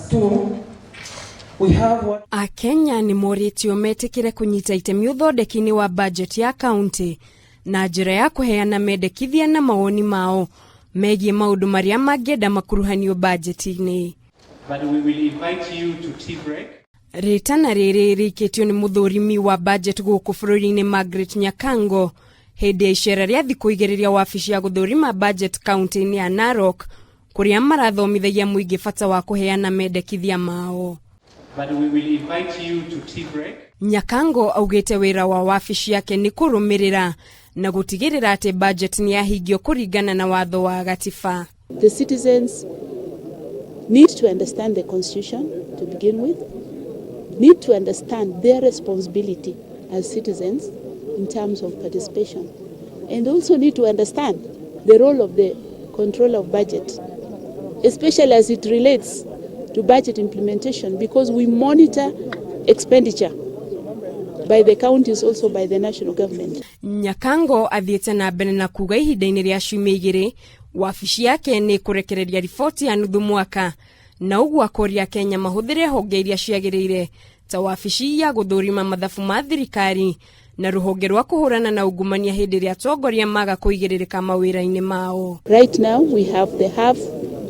2, we have what Akenya ni moritio metikire kunyita itemi uthondeki-ini wa budget ya county na njira ya kuheana mendekithia na mawoni mao megie maundu maria mangenda makuruhanio budget-ini. But we will invite you to tea break. Ritana riri rikitio ni muthurimi wa budget guku bururi-ini Margaret Nyakango hindi ya icera ria thiku igiriria wabici ya guthurima budget county-ini ya Narok kuria marathomithagia muingi bata wa kuheana mendekithia mao. But we will invite you to tea break. Nyakango augite wira wa wabici yake ni kurumirira na gutigirira ati budget ni yahingio kuringana na watho wa gatiba. The citizens need to understand the constitution to begin with, need to understand their responsibility as citizens in terms of participation, and also need to understand the role of the controller of budget, especially as it relates to budget implementation, because we monitor expenditure by the counties, also by the national government. Nyakango athiete na mbere na kuga ihinda-ini ria ciumia igiri wabici yake ni kurekereria riboti ya nuthu mwaka na uguo akoria Kenya mahuthire honge iria ciagiriire ta wabici ya guthurima mathabu ma thirikari na ruhonge rwa kuhurana na ungumania hindi ria atongoria maga kuigiririka mawira-ini mao. Right now we have the half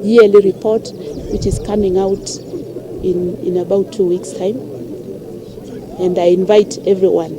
yearly report which is coming out in about 2 weeks time, and I invite everyone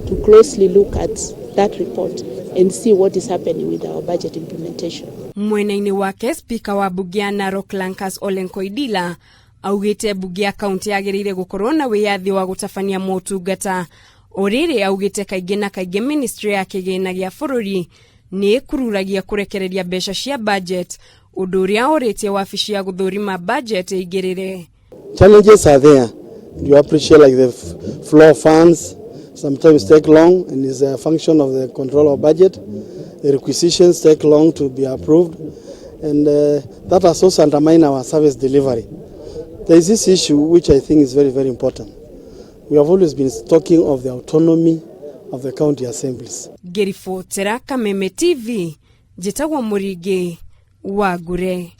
to closely look at that report and see what is happening with our budget implementation. Mwena-ini wake speaker wa bunge ya Narok Lankas Ole Nkoidila augite bunge ya kaunti yagiriire gukorwo na wiyathi wa gutabania motungata oriri augite kaingi na kaingi ministry ya kigina gia bururi ni kururagia kurekereria mbeca cia budget undu uria oritie wabici ya guthurima budget igirire. Challenges are there. You appreciate like the flow funds sometimes take long and is a function of the control of budget. The requisitions take long to be approved, and that has also undermined our service delivery. There is this issue which I think is very, very important. We have always been talking of the autonomy of the county assemblies. Gerifotera Kameme TV, Jitagwa Murige, Wagure.